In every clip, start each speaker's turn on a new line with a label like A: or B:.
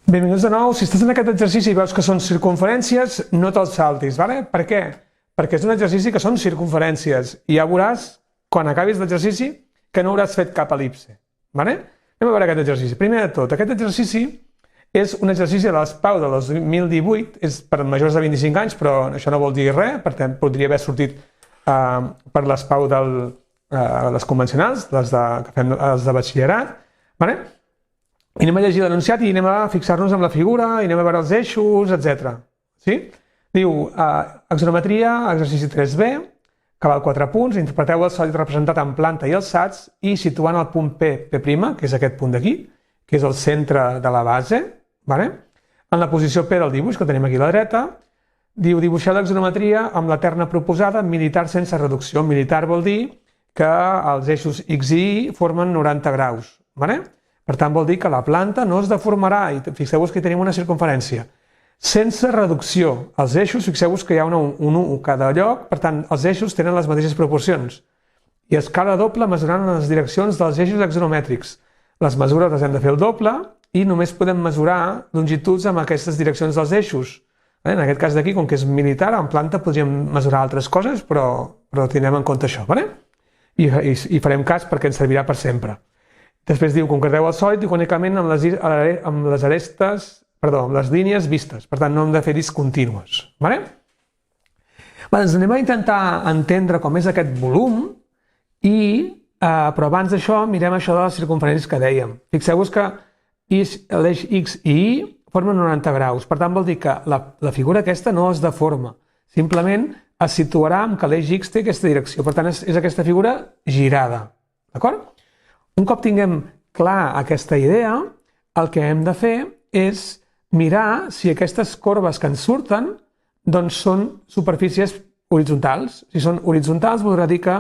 A: Benvinguts de nou. Si estàs en aquest exercici i veus que són circumferències, no te'ls saltis, ¿vale? Per què? Perquè és un exercici que són circumferències i ja veuràs, quan acabis l'exercici, que no hauràs fet cap el·lipse, ¿vale? Anem a veure aquest exercici. Primer de tot, aquest exercici és un exercici de l'ESPAU de 2018, és per majors de 25 anys, però això no vol dir res, per tant, podria haver sortit per l'ESPAU de les convencionals, les de batxillerat, ¿vale? I anem a llegir l'enunciat i anem a fixar-nos en la figura, i anem a veure els eixos, etc. Sí? Diu, axonometria, exercici 3B, que val 4 punts, interpreteu el sòlid representat en planta i alçats i situant el punt P', que és aquest punt d'aquí, que és el centre de la base, ¿vale? En la posició P del dibuix, que tenim aquí a la dreta, diu, dibuixar l'axonometria amb la terna proposada militar sense reducció. Militar vol dir que els eixos X i Y formen 90 graus, ¿vale? Per tant, vol dir que la planta no es deformarà, i fixeu-vos que tenim una circumferència. Sense reducció. Els eixos, fixeu-vos que hi ha un 1 a cada lloc, per tant, els eixos tenen les mateixes proporcions. I escala doble mesurant les direccions dels eixos axonomètrics. Les mesures les hem de fer el doble i només podem mesurar longituds amb aquestes direccions dels eixos. En aquest cas d'aquí, com que és militar, en planta podríem mesurar altres coses, però tindrem en compte això, ¿vale? I farem cas perquè ens servirà per sempre. Després diu, concreteu el sòlid icònicament amb les arestes, amb les línies vistes. Per tant, no hem de fer discontínues. Vale? Doncs anem a intentar entendre com és aquest volum, però abans d'això mirem això de les circumferències que dèiem. Fixeu-vos que l'eix X i Y formen 90 graus. Per tant, vol dir que la figura aquesta no es deforma. Simplement es situarà amb que l'eix X té aquesta direcció. Per tant, és aquesta figura girada. D'acord? Un cop tinguem clar aquesta idea, el que hem de fer és mirar si aquestes corbes que ens surten són superfícies horitzontals. Si són horitzontals, voldrà dir que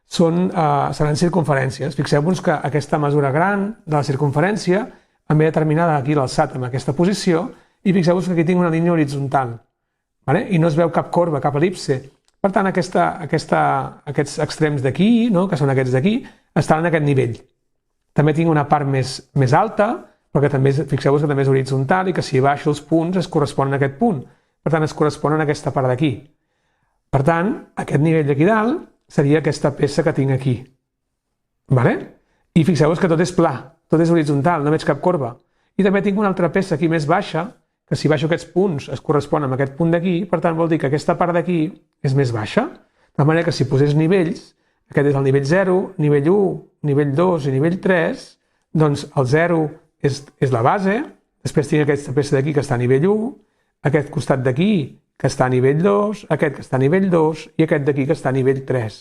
A: seran circumferències. Fixeu-vos que aquesta mesura gran de la circumferència em ve determinada aquí l'alçat en aquesta posició i fixeu-vos que aquí tinc una línia horitzontal i no es veu cap corba, cap el·lipse. Per tant, aquests extrems d'aquí, que són aquests d'aquí, estan en aquest nivell. També tinc una part més alta, però que també, fixeu-vos que també és horitzontal i que si baixo els punts es corresponen a aquest punt. Per tant, es corresponen a aquesta part d'aquí. Per tant, aquest nivell d'aquí dalt seria aquesta peça que tinc aquí. I fixeu-vos que tot és pla, tot és horitzontal, no veig cap corba. I també tinc una altra peça aquí més baixa, que si baixo aquests punts es correspon amb aquest punt d'aquí, per tant vol dir que aquesta part d'aquí és més baixa, de manera que si posés nivells, aquest és el nivell 0, nivell 1, nivell 2 i nivell 3, doncs el 0 és la base, després tinc aquesta peça d'aquí que està a nivell 1, aquest costat d'aquí que està a nivell 2, aquest que està a nivell 2 i aquest d'aquí que està a nivell 3.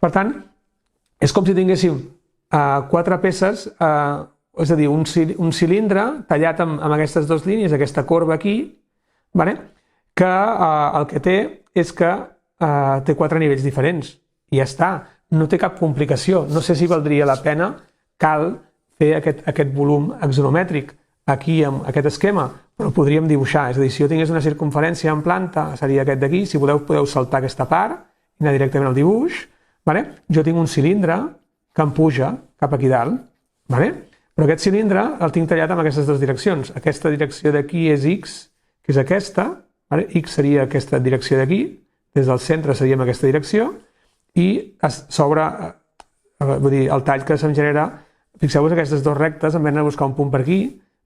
A: Per tant, és com si tinguéssim 4 peces, és a dir, un cilindre tallat amb aquestes dues línies, aquesta corba aquí, que el que té és que té 4 nivells diferents. I ja està, no té cap complicació. No sé si valdria la pena, cal fer aquest volum axonomètric aquí amb aquest esquema, però podríem dibuixar. És a dir, si jo tingués una circumferència en planta, seria aquest d'aquí. Si voleu, podeu saltar aquesta part i anar directament al dibuix. Jo tinc un cilindre que em puja cap aquí dalt, però aquest cilindre el tinc tallat amb aquestes dues direccions. Aquesta direcció d'aquí és X, que és aquesta. X seria aquesta direcció d'aquí, des del centre seria en aquesta direcció, i s'obre, vull dir, el tall que se'm genera, fixeu-vos aquestes dues rectes, em venen a buscar un punt per aquí,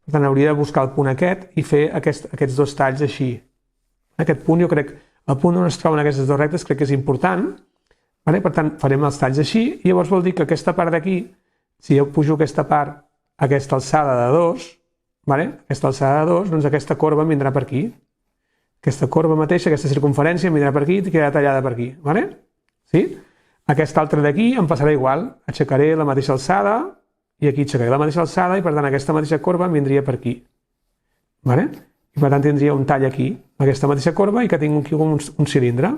A: per tant hauria de buscar el punt aquest i fer aquests dos talls així. Aquest punt, jo crec, el punt on es troben aquestes dues rectes crec que és important, per tant farem els talls així, i llavors vol dir que aquesta part d'aquí, si jo pujo aquesta part a aquesta alçada de 2, aquesta alçada de 2, doncs aquesta corba em vindrà per aquí. Aquesta corba mateixa, aquesta circumferència em vindrà per aquí i quedarà tallada per aquí. Sí? Aquesta altra d'aquí em passarà igual. Aixecaré la mateixa alçada i aquí aixecaré la mateixa alçada i per tant aquesta mateixa corba em vindria per aquí. I per tant tindria un tall aquí, aquesta mateixa corba i que tinc aquí un cilindre.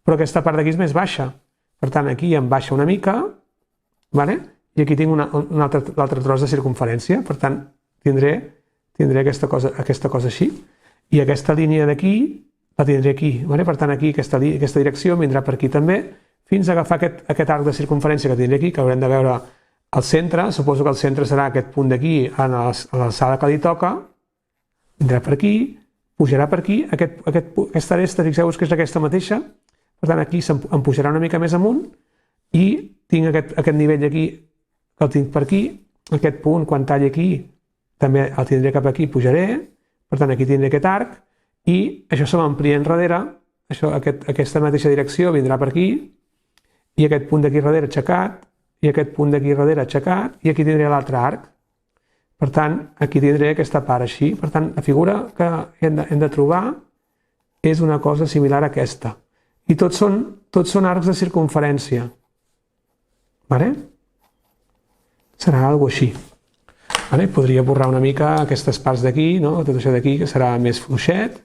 A: Però aquesta part d'aquí és més baixa. Per tant aquí em baixa una mica i aquí tinc l'altre tros de circumferència. Per tant tindré aquesta cosa així. I aquesta línia d'aquí la tindré aquí. Per tant aquí aquesta direcció em vindrà per aquí també, fins a agafar aquest arc de circumferència que tindré aquí, que haurem de veure al centre. Suposo que el centre serà aquest punt d'aquí a l'alçada que li toca, vindrà per aquí, pujarà per aquí, aquesta aresta, fixeu-vos que és aquesta mateixa, per tant aquí em pujarà una mica més amunt i tinc aquest nivell aquí, que el tinc per aquí, aquest punt, quan talli aquí, també el tindré cap aquí, pujaré, per tant aquí tindré aquest arc, i això se m'amplia enrere, aquesta mateixa direcció vindrà per aquí, i aquest punt d'aquí darrere aixecat, i aquest punt d'aquí darrere aixecat, i aquí tindré l'altre arc. Per tant, aquí tindré aquesta part així. Per tant, la figura que hem de trobar és una cosa similar a aquesta. I tots són arcs de circumferència. Serà alguna cosa així. Podria borrar una mica aquestes parts d'aquí, tot això d'aquí, que serà més fluixet.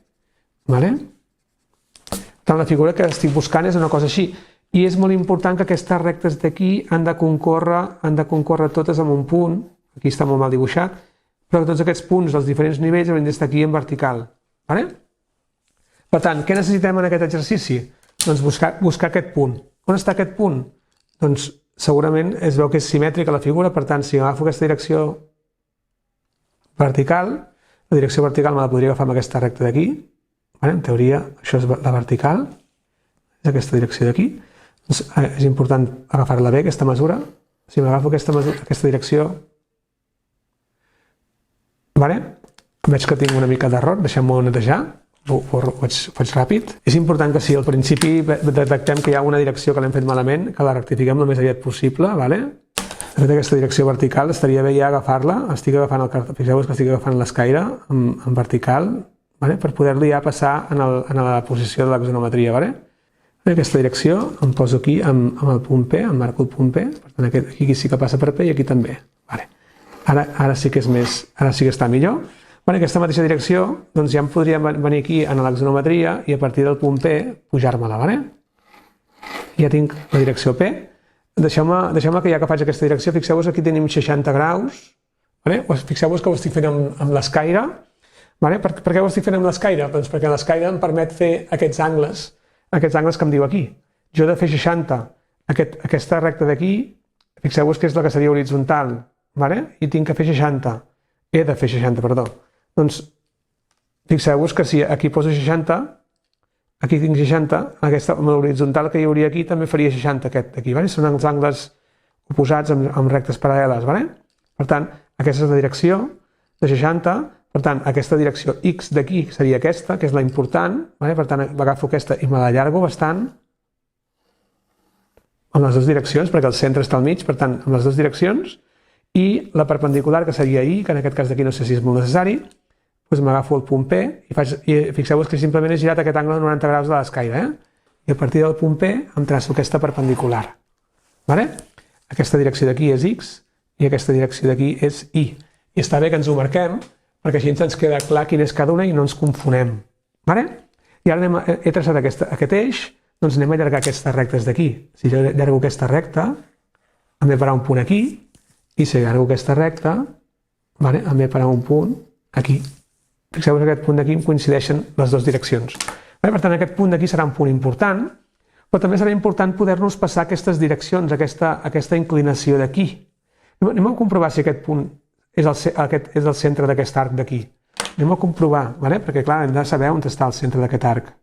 A: Per tant, la figura que estic buscant és una cosa així. I és molt important que aquestes rectes d'aquí han de concórrer totes en un punt. Aquí està molt mal dibuixat, però tots aquests punts dels diferents nivells haurien d'estar aquí en vertical. Per tant, què necessitem en aquest exercici? Doncs buscar aquest punt. On està aquest punt? Doncs segurament es veu que és simètrica la figura, per tant, si agafo aquesta direcció vertical, la direcció vertical me la podria agafar amb aquesta recta d'aquí. En teoria, això és la vertical, és aquesta direcció d'aquí. És important agafar-la bé, aquesta mesura. Si m'agafo aquesta direcció, veig que tinc una mica d'error, deixem-m'ho netejar, ho faig ràpid. És important que si al principi detectem que hi ha una direcció que l'hem fet malament, que la rectifiquem el més aviat possible. Aquesta direcció vertical estaria bé ja agafar-la, fixeu-vos que estic agafant l'escaire en vertical, per poder-li ja passar a la posició de l'axonometria. En aquesta direcció em poso aquí amb el punt P, em marco el punt P, per tant aquí sí que passa per P i aquí també. Ara sí que està millor. Aquesta mateixa direcció ja em podria venir aquí a l'axonometria i a partir del punt P pujar-me-la. Ja tinc la direcció P. Deixeu-me que ja que faig aquesta direcció, fixeu-vos aquí tenim 60 graus. Fixeu-vos que ho estic fent amb l'escaire. Per què ho estic fent amb l'escaire? Doncs perquè l'escaire em permet fer aquests angles que em diu aquí. Jo he de fer 60, aquesta recta d'aquí, fixeu-vos que és la que seria horitzontal, i tinc que fer 60, he de fer 60, perdó. Doncs fixeu-vos que si aquí poso 60, aquí tinc 60, amb l'horitzontal que hi hauria aquí també faria 60 aquest d'aquí, són els angles oposats amb rectes paral·leles. Per tant, aquesta és la direcció de 60, per tant, aquesta direcció X d'aquí seria aquesta, que és la important, per tant, agafo aquesta i me l'allargo bastant amb les dues direccions, perquè el centre està al mig, per tant, amb les dues direccions, i la perpendicular, que seria I, que en aquest cas d'aquí no sé si és molt necessari, doncs m'agafo el punt P i fixeu-vos que simplement he girat aquest angle de 90 graus de l'escaire, i a partir del punt P em traço aquesta perpendicular. Aquesta direcció d'aquí és X i aquesta direcció d'aquí és Y. I està bé que ens ho marquem, perquè així ens queda clar quina és cada una i no ens confonem. I ara he traçat aquest eix, doncs anem a allargar aquestes rectes d'aquí. Si jo allargo aquesta recta, em ve a parar un punt aquí, i si allargo aquesta recta, em ve a parar un punt aquí. Fixeu-vos que aquest punt d'aquí em coincideixen les dues direccions. Per tant, aquest punt d'aquí serà un punt important, però també serà important poder-nos passar aquestes direccions, aquesta inclinació d'aquí. Anem a comprovar si aquest punt és el centre d'aquest arc d'aquí. Anem a comprovar, perquè clar, hem de saber on està el centre d'aquest arc.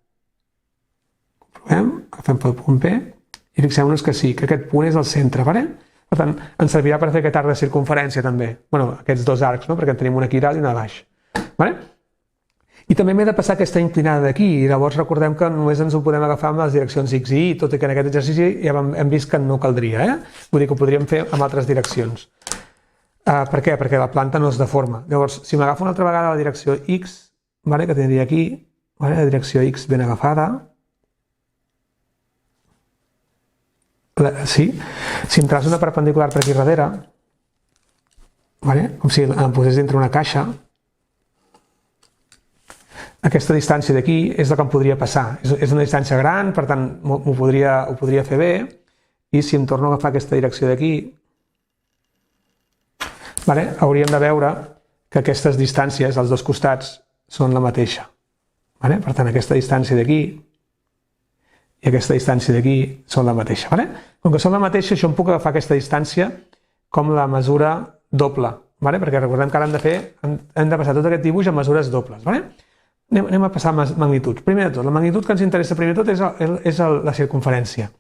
A: Comprovem, agafem pel punt P i fixem-nos que sí, que aquest punt és el centre. Per tant, ens servirà per fer aquest arc de circumferència també. Aquests dos arcs, perquè en tenim un aquí dalt i un a baix. I també m'he de passar aquesta inclinada d'aquí, i llavors recordem que només ens ho podem agafar amb les direccions X i Y, tot i que en aquest exercici ja hem vist que no caldria. Vull dir que ho podríem fer amb altres direccions. Per què? Perquè la planta no es deforma. Llavors, si m'agafo una altra vegada la direcció X, que tindria aquí, la direcció X ben agafada, si em traço una perpendicular per aquí darrere, com si em posés dintre una caixa, aquesta distància d'aquí és la que em podria passar. És una distància gran, per tant, ho podria fer bé, i si em torno a agafar aquesta direcció d'aquí, hauríem de veure que aquestes distàncies, als dos costats, són la mateixa. Per tant, aquesta distància d'aquí i aquesta distància d'aquí són la mateixa. Com que són la mateixa, jo em puc agafar aquesta distància com la mesura doble. perquè recordem que ara hem de passar tot aquest dibuix a mesures dobles. Anem a passar magnituds. Primer de tot, la magnitud que ens interessa primer de tot és la circumferència.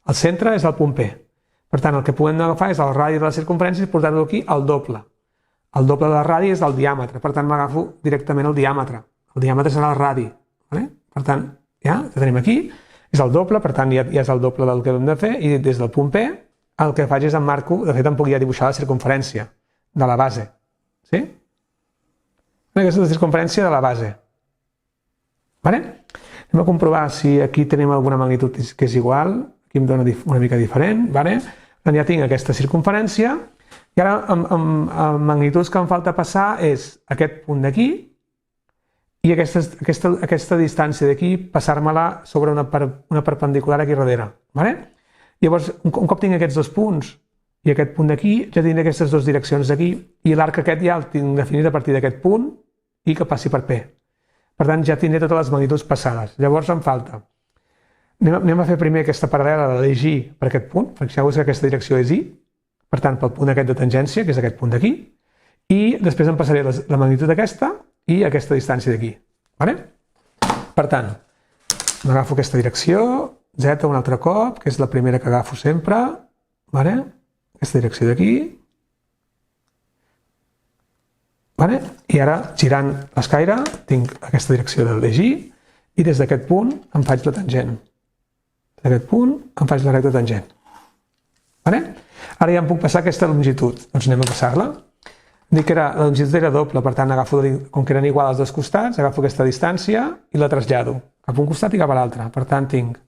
A: El centre és el punt P. Per tant, el que podem agafar és el radi de la circumferència i portar-lo aquí al doble. El doble de radi és el diàmetre, per tant m'agafo directament el diàmetre. El diàmetre serà el radi. Per tant, ja tenim aquí, és el doble, per tant ja és el doble del que hem de fer, i des del punt P el que faig és emmarco, de fet em puc ja dibuixar la circumferència de la base. Sí? Aquesta és la circumferència de la base. Anem a comprovar si aquí tenim alguna magnitud que és igual, aquí em dona una mica diferent. Ja tinc aquesta circumferència, i ara amb magnituds que em falta passar és aquest punt d'aquí i aquesta distància d'aquí, passar-me-la sobre una perpendicular aquí darrere. Llavors, un cop tinc aquests dos punts i aquest punt d'aquí, ja tindré aquestes dues direccions d'aquí, i l'arc aquest ja el tinc definit a partir d'aquest punt i que passi per P. Per tant, ja tindré totes les magnituds passades. Llavors em falta. Anem a fer primer aquesta paral·lela de l'eix I per aquest punt, fixeu-vos que aquesta direcció és I, per tant, pel punt aquest de tangència, que és aquest punt d'aquí, i després em passaré la magnitud d'aquesta i aquesta distància d'aquí. Per tant, m'agafo aquesta direcció, Z un altre cop, que és la primera que agafo sempre, aquesta direcció d'aquí, i ara, girant l'escaire, tinc aquesta direcció de l'eix I, i des d'aquest punt em faig la tangent. D'aquest punt em faig la recta tangent. Ara ja em puc passar aquesta longitud, doncs anem a passar-la. Dic que la longitud era doble, per tant, com que eren iguals als dos costats, agafo aquesta distància i la trasllado cap a un costat i cap a l'altre. Per tant, tinc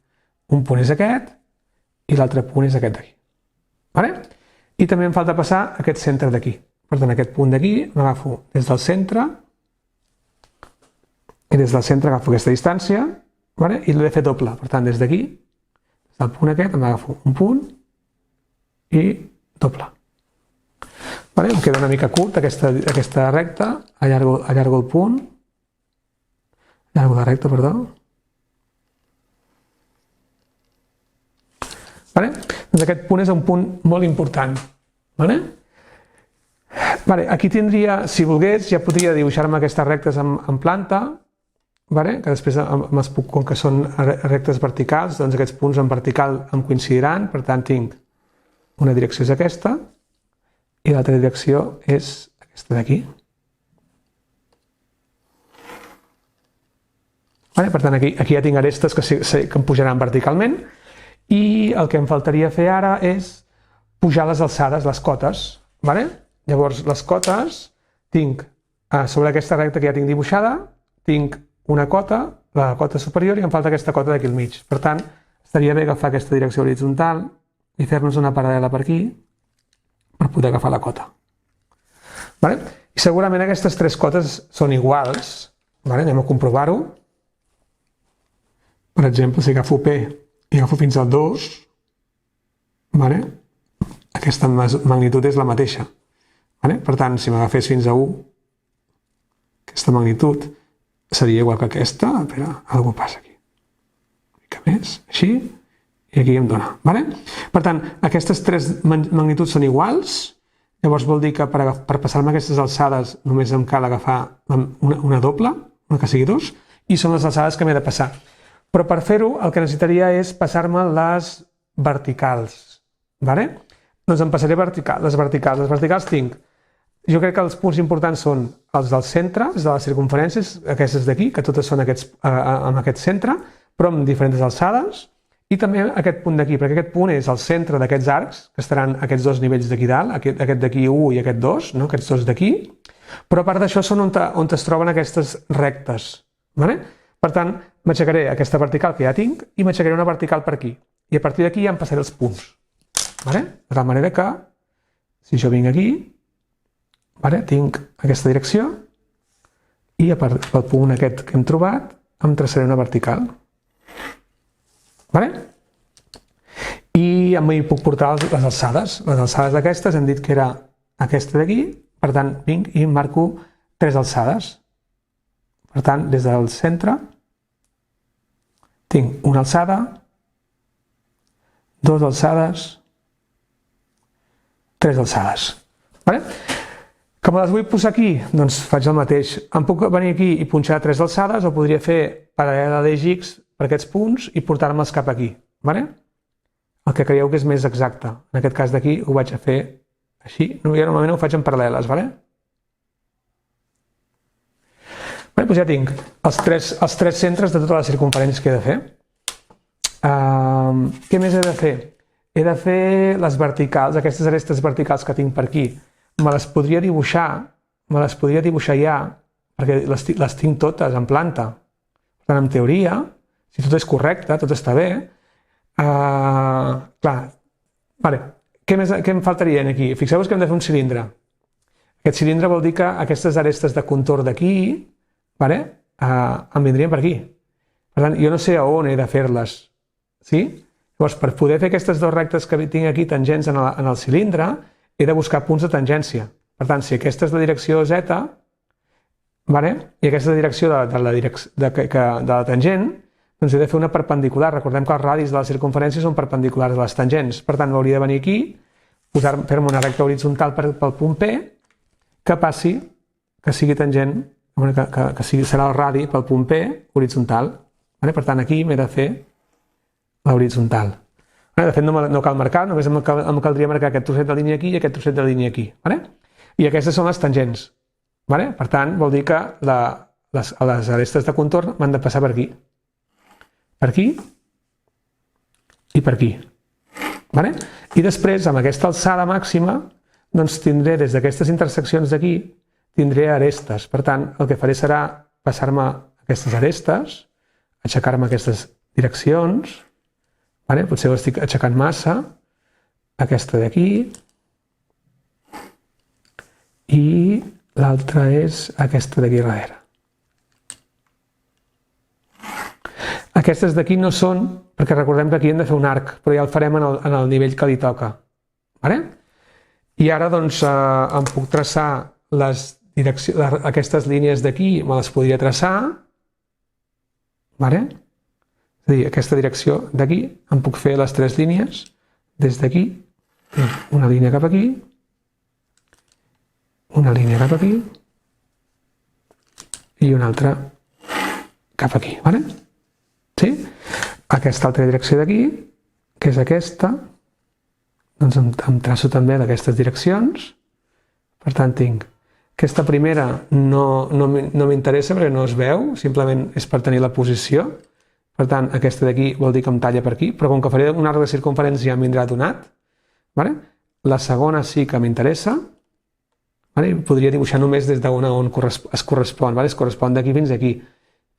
A: un punt és aquest i l'altre punt és aquest d'aquí. I també em falta passar aquest centre d'aquí. Per tant, aquest punt d'aquí m'agafo des del centre i des del centre agafo aquesta distància i l'he de fer doble. Per tant, des d'aquí, des del punt aquest, m'agafo un punt i doble. Em queda una mica curt aquesta recta, allargo el punt, allargo la recta, perdó. Doncs aquest punt és un punt molt important. Aquí tindria, si volgués, ja podria dibuixar-me aquestes rectes en planta, que després, com que són rectes verticals, doncs aquests punts en vertical em coincidiran, per tant tinc una direcció és aquesta i l'altra direcció és aquesta d'aquí. Per tant, aquí ja tinc arestes que em pujaran verticalment i el que em faltaria fer ara és pujar les alçades, les cotes. Llavors, les cotes, tinc sobre aquesta recta que ja tinc dibuixada, tinc una cota, la cota superior, i em falta aquesta cota d'aquí al mig. Per tant, estaria bé agafar aquesta direcció horitzontal i fer-nos una paral·lela per aquí per poder agafar la cota. I segurament aquestes tres cotes són iguals. Anem a comprovar-ho. Per exemple, si agafo P i agafo fins al 2, aquesta magnitud és la mateixa. Per tant, si m'agafés fins a 1, aquesta magnitud seria igual que aquesta. Espera, alguna cosa passa aquí. Una mica més, així, i aquí em dona. Per tant, aquestes tres magnituds són iguals, llavors vol dir que per passar-me aquestes alçades només em cal agafar una doble, una que sigui 2, i són les alçades que m'he de passar. Però per fer-ho el que necessitaria és passar-me les verticals. Doncs em passaré les verticals. Les verticals tinc, jo crec que els punts importants són els del centre, els de les circumferències, aquestes d'aquí, que totes són amb aquest centre, però amb diferents alçades, i també aquest punt d'aquí, perquè aquest punt és el centre d'aquests arcs, que estaran aquests dos nivells d'aquí dalt, aquest d'aquí 1 i aquest 2, aquests dos d'aquí, però a part d'això són on es troben aquestes rectes. Per tant, m'aixecaré aquesta vertical que ja tinc i m'aixecaré una vertical per aquí. I a partir d'aquí ja em passaré els punts. De tal manera que, si jo vinc aquí, tinc aquesta direcció i pel punt aquest que hem trobat em traçaré una vertical. I m'hi puc portar les alçades. Les alçades d'aquestes hem dit que era aquesta d'aquí, per tant, vinc i marco 3 alçades. Per tant, des del centre tinc una alçada, 2 alçades, 3 alçades. Com les vull posar aquí? Doncs faig el mateix. Em puc venir aquí i punxar 3 alçades o podria fer paral·lel a l'eix X per aquests punts i portar-me'ls cap aquí. El que creieu que és més exacte. En aquest cas d'aquí ho vaig a fer així. Jo normalment ho faig en paral·leles. Doncs ja tinc els tres centres de totes les circumferències que he de fer. Què més he de fer? He de fer les verticals, aquestes arestes verticals que tinc per aquí. Me les podria dibuixar ja, perquè les tinc totes en planta. Per tant, en teoria, si tot és correcte, tot està bé, què em faltaria aquí? Fixeu-vos que hem de fer un cilindre. Aquest cilindre vol dir que aquestes arestes de contorn d'aquí em vindrien per aquí. Per tant, jo no sé a on he de fer-les. Llavors, per poder fer aquestes dues rectes que tinc aquí tangents en el cilindre, he de buscar punts de tangència. Per tant, si aquesta és la direcció Z, i aquesta és la direcció de la tangent, doncs he de fer una perpendicular. Recordem que els radis de la circumferència són perpendiculars a les tangents. Per tant, m'hauria de venir aquí, fer-me una recta horitzontal pel punt P, que sigui tangent, que serà el radi pel punt P horitzontal. Per tant, aquí m'he de fer l'horitzontal. De fet, no cal marcar, només em caldria marcar aquest trosset de línia aquí i aquest trosset de línia aquí. I aquestes són les tangents. Per tant, vol dir que les arestes de contorn m'han de passar per aquí. Per aquí i per aquí. I després, amb aquesta alçada màxima, doncs tindré des d'aquestes interseccions d'aquí, tindré arestes. Per tant, el que faré serà passar-me aquestes arestes, aixecar-me aquestes direccions, potser ho estic aixecant massa, aquesta d'aquí, i l'altra és aquesta d'aquí darrere. Aquestes d'aquí no són, perquè recordem que aquí hem de fer un arc, però ja el farem en el nivell que li toca. I ara doncs em puc traçar aquestes línies d'aquí, me les podria traçar, és a dir, aquesta direcció d'aquí, em puc fer les 3 línies, des d'aquí, una línia cap aquí, una línia cap aquí, i una altra cap aquí. Aquesta altra direcció d'aquí, que és aquesta, doncs em traço també d'aquestes direccions. Per tant, tinc aquesta primera no m'interessa perquè no es veu, simplement és per tenir la posició. Per tant, aquesta d'aquí vol dir que em talla per aquí, però com que faré un arc de circumferència em vindrà donat. La segona sí que m'interessa. Podria dibuixar només des d'on es correspon. Es correspon d'aquí fins aquí.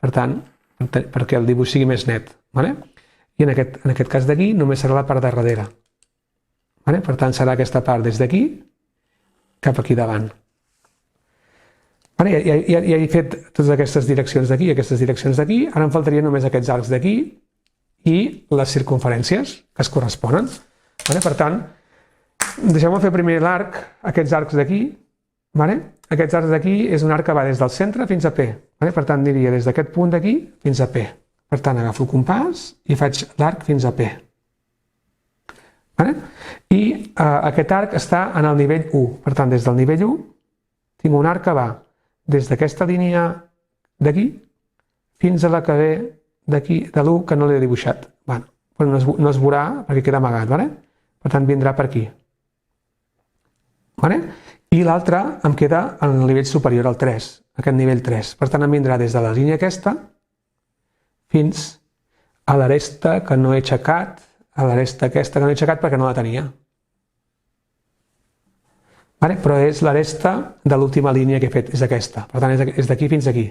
A: Per tant, perquè el dibuix sigui més net. I en aquest cas d'aquí només serà la part de darrere. Per tant, serà aquesta part des d'aquí cap aquí davant. Ja he fet totes aquestes direccions d'aquí i aquestes direccions d'aquí. Ara em faltarien només aquests arcs d'aquí i les circumferències que es corresponen. Per tant, deixeu-me fer primer l'arc, aquests arcs d'aquí. Aquests arcs d'aquí és un arc que va des del centre fins a P. Per tant, diria des d'aquest punt d'aquí fins a P. Per tant, agafo el compàs i faig l'arc fins a P. I aquest arc està en el nivell 1. Per tant, des del nivell 1 tinc un arc que va des d'aquesta línia d'aquí fins a la que ve d'aquí, de l'1 que no l'he dibuixat. Però no es veurà perquè queda amagat. Per tant, vindrà per aquí. I l'altre em queda en el nivell superior al 3, aquest nivell 3. Per tant, em vindrà des de la línia aquesta fins a l'aresta que no he aixecat, a l'aresta aquesta que no he aixecat perquè no la tenia. Però és l'aresta de l'última línia que he fet, és aquesta. Per tant, és d'aquí fins aquí.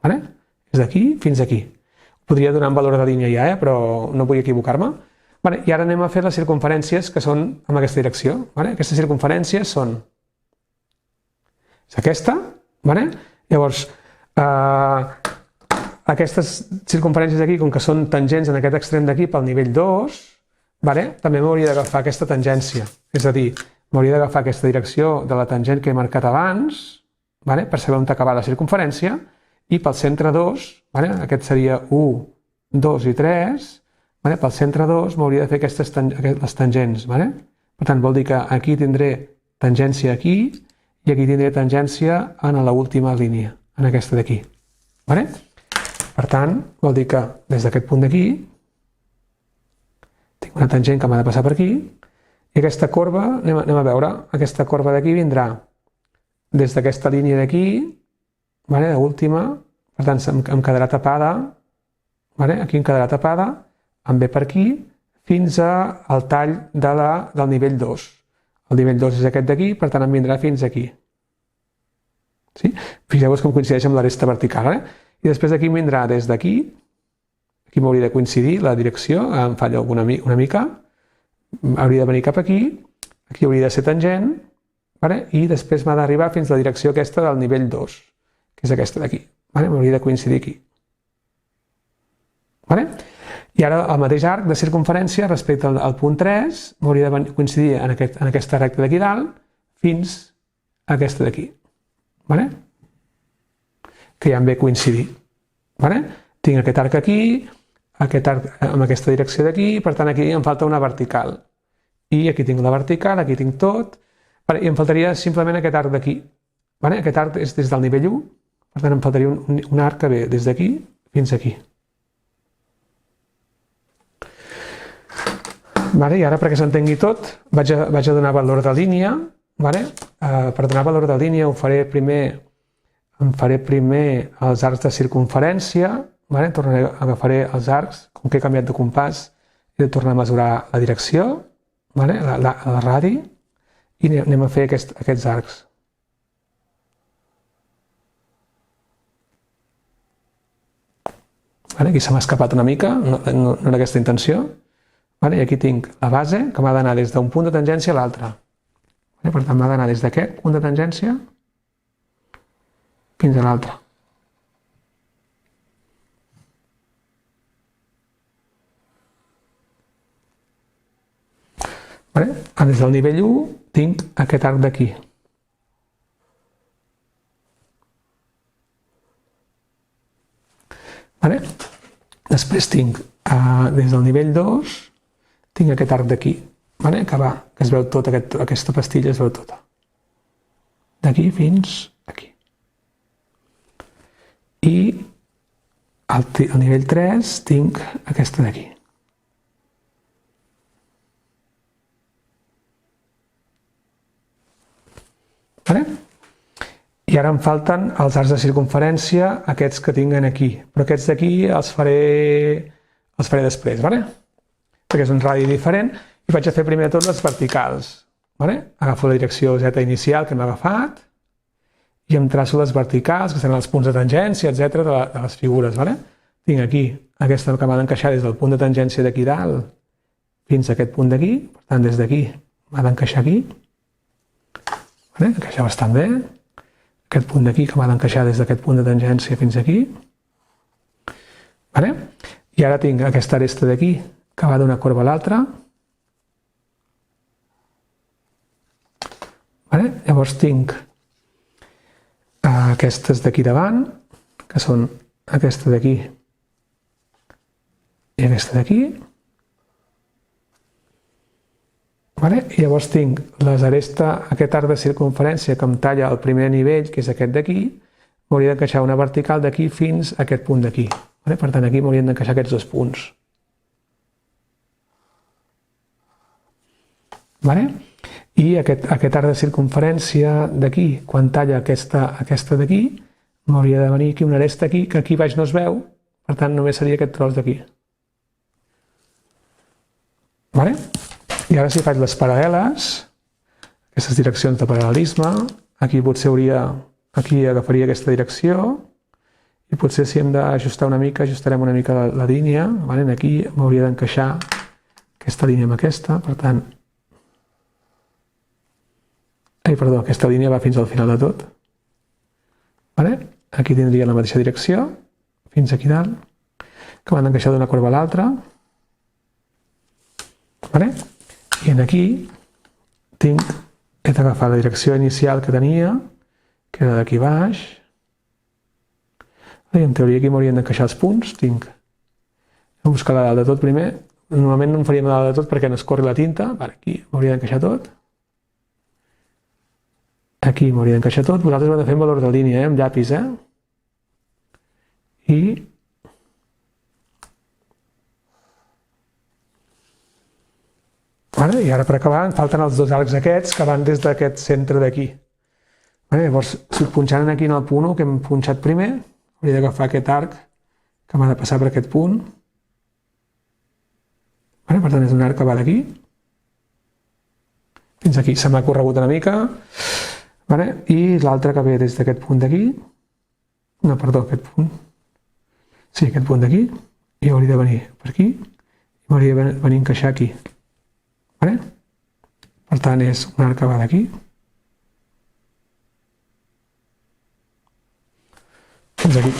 A: És d'aquí fins aquí. Podria donar un valor de línia ja, però no vull equivocar-me. I ara anem a fer les circumferències que són en aquesta direcció. Aquestes circumferències són aquesta. Llavors, aquestes circumferències aquí, com que són tangents en aquest extrem d'aquí pel nivell 2, també m'hauria d'agafar aquesta tangència. És a dir, m'hauria d'agafar aquesta direcció de la tangent que he marcat abans, per saber on acabar la circumferència, i pel centre 2, aquest seria 1, 2 i 3, pel centre 2 m'hauria de fer les tangents. Per tant, vol dir que aquí tindré tangència aquí i aquí tindré tangència en l'última línia, en aquesta d'aquí. Per tant, vol dir que des d'aquest punt d'aquí tinc una tangent que m'ha de passar per aquí i aquesta corba, anem a veure, aquesta corba d'aquí vindrà des d'aquesta línia d'aquí, l'última, per tant em quedarà tapada, aquí em quedarà tapada, em ve per aquí fins al tall del nivell 2. El nivell 2 és aquest d'aquí, per tant em vindrà fins aquí. Fixeu-vos com coincideix amb la resta vertical. I després d'aquí em vindrà des d'aquí, aquí m'hauria de coincidir la direcció, em falla una mica, hauria de venir cap aquí, aquí hauria de ser tangent, i després m'ha d'arribar fins a la direcció aquesta del nivell 2, que és aquesta d'aquí. M'hauria de coincidir aquí. I ara el mateix arc de circumferència respecte al punt 3 m'hauria de coincidir en aquesta recta d'aquí dalt fins a aquesta d'aquí. Que ja em ve coincidir. Tinc aquest arc aquí, aquest arc amb aquesta direcció d'aquí, per tant aquí em falta una vertical. I aquí tinc la vertical, aquí tinc tot, i em faltaria simplement aquest arc d'aquí. Aquest arc és des del nivell 1, per tant em faltaria un arc que ve des d'aquí fins aquí. I ara, perquè s'entengui tot, vaig a donar valor de línia. Per donar valor de línia em faré primer els arcs de circumferència, agafaré els arcs, com que he canviat de compàs, he de tornar a mesurar la direcció, la radi, i anem a fer aquests arcs. Aquí se m'ha escapat una mica, no era aquesta intenció. I aquí tinc la base, que m'ha d'anar des d'un punt de tangència a l'altre. Per tant, m'ha d'anar des d'aquest punt de tangència fins a l'altre. Des del nivell 1 tinc aquest arc d'aquí. Després tinc, des del nivell 2, tinc aquest arc d'aquí, que es veu tota, aquesta pastilla es veu tota. D'aquí fins aquí. I al nivell 3 tinc aquesta d'aquí. I ara em falten els arcs de circumferència, aquests que tinc aquí. Però aquests d'aquí els faré després, perquè és un radi diferent, i vaig a fer primer de tot les verticals. Agafo la direcció Z inicial que m'ha agafat, i em traço les verticals, que seran els punts de tangència, etc. de les figures. Tinc aquí aquesta que m'ha d'encaixar des del punt de tangència d'aquí dalt fins a aquest punt d'aquí, per tant, des d'aquí m'ha d'encaixar aquí, encaixa bastant bé, aquest punt d'aquí que m'ha d'encaixar des d'aquest punt de tangència fins aquí, i ara tinc aquesta aresta d'aquí que va d'una corba a l'altra, llavors tinc aquestes d'aquí davant, que són aquesta d'aquí i aquesta d'aquí, i llavors tinc aquest arc de circumferència que em talla el primer nivell, que és aquest d'aquí, m'hauria d'encaixar una vertical d'aquí fins a aquest punt d'aquí. Per tant, aquí m'haurien d'encaixar aquests dos punts. I aquest arc de circumferència d'aquí, quan talla aquesta d'aquí, m'hauria de venir aquí una aresta aquí, que aquí baix no es veu, per tant només seria aquest tros d'aquí. I ara si faig les paral·leles, aquestes direccions de paral·lelisme, aquí potser agafaria aquesta direcció, i potser si hem d'ajustar una mica, ajustarem una mica la línia, aquí m'hauria d'encaixar aquesta línia amb aquesta, per tant, aquesta línia va fins al final de tot. Aquí tindria la mateixa direcció, fins aquí dalt, que m'han d'encaixar d'una corba a l'altra. I aquí he d'agafar la direcció inicial que tenia, que era d'aquí baix, i en teoria aquí m'haurien d'encaixar els punts. Tinc de buscar la dalt de tot primer. Normalment no em faríem la dalt de tot perquè no es corri la tinta. Aquí m'hauria d'encaixar tot. Aquí m'hauria d'encaixar tot. Vosaltres ho heu de fer amb valor de línia, amb llapis, I i ara per acabar em falten els dos arcs aquests que van des d'aquest centre d'aquí. Llavors, punxant aquí en el punt 1 que hem punxat primer, hauria d'agafar aquest arc que m'ha de passar per aquest punt. Per tant, és un arc que va d'aquí fins aquí. Se m'ha corregut una mica. I l'altre que ve des d'aquest punt d'aquí. No, perdó, aquest punt. Sí, aquest punt d'aquí. I hauria de venir per aquí. I m'hauria de venir a encaixar aquí. Per tant, és un arc que va d'aquí fins aquí.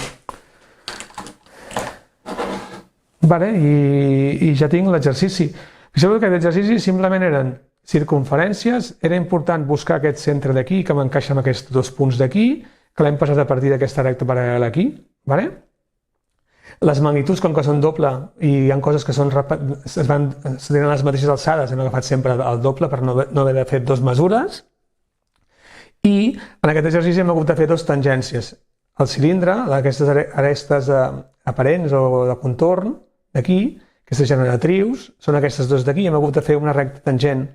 A: I ja tinc l'exercici. Fixeu que l'exercici simplement eren circumferències, era important buscar aquest centre d'aquí que m'encaixa amb aquests dos punts d'aquí, que l'hem passat a partir d'aquesta recta paral·lela aquí. Les magnituds, com que són doble i hi ha coses que tenen les mateixes alçades, hem agafat sempre el doble per no haver de fer dues mesures. I en aquest exercici hem hagut de fer dues tangències. El cilindre, aquestes arestes aparents o de contorn d'aquí, aquestes generatrius, són aquestes dues d'aquí, hem hagut de fer una recta tangent.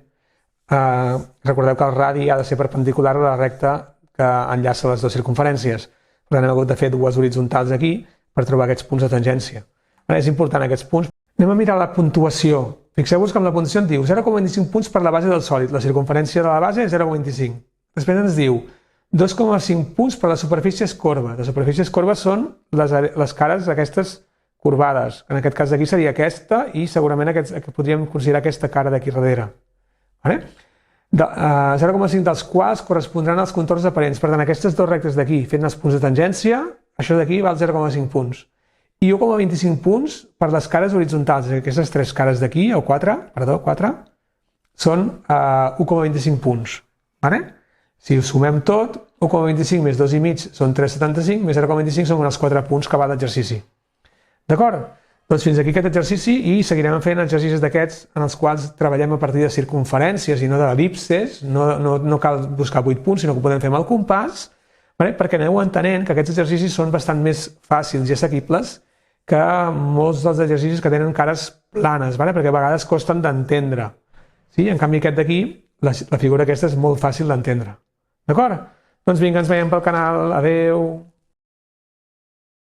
A: Recordeu que el radi ha de ser perpendicular a la recta que enllaça les dues circumferències. Per tant, hem hagut de fer dues horitzontals aquí per trobar aquests punts de tangència. És important aquests punts. Anem a mirar la puntuació. Fixeu-vos que amb la puntuació en diu 0,25 punts per la base del sòlid. La circumferència de la base és 0,25. Després ens diu 2,5 punts per les superfícies corbes. Les superfícies corbes són les cares aquestes corbades. En aquest cas d'aquí seria aquesta i segurament podríem considerar aquesta cara d'aquí darrere. 0,5 dels quals correspondran als contorns aparents. Per tant, aquestes dues rectes d'aquí fent els punts de tangència, això d'aquí val 0,5 punts. I 1,25 punts per les cares horitzontals. Aquestes tres cares d'aquí, o 4, són 1,25 punts. Si ho sumem tot, 1,25 més 2,5 són 3,75, més 0,25 són els 4 punts que va l'exercici. D'acord? Doncs fins aquí aquest exercici i seguirem fent exercicis d'aquests en els quals treballem a partir de circumferències i no d'el·lipses. No cal buscar 8 punts, sinó que ho podem fer amb el compàs, perquè aneu entenent que aquests exercicis són bastant més fàcils i assequibles que molts dels exercicis que tenen cares planes, perquè a vegades costen d'entendre. En canvi aquest d'aquí, la figura aquesta és molt fàcil d'entendre. D'acord? Doncs vinga, ens veiem pel canal. Adeu!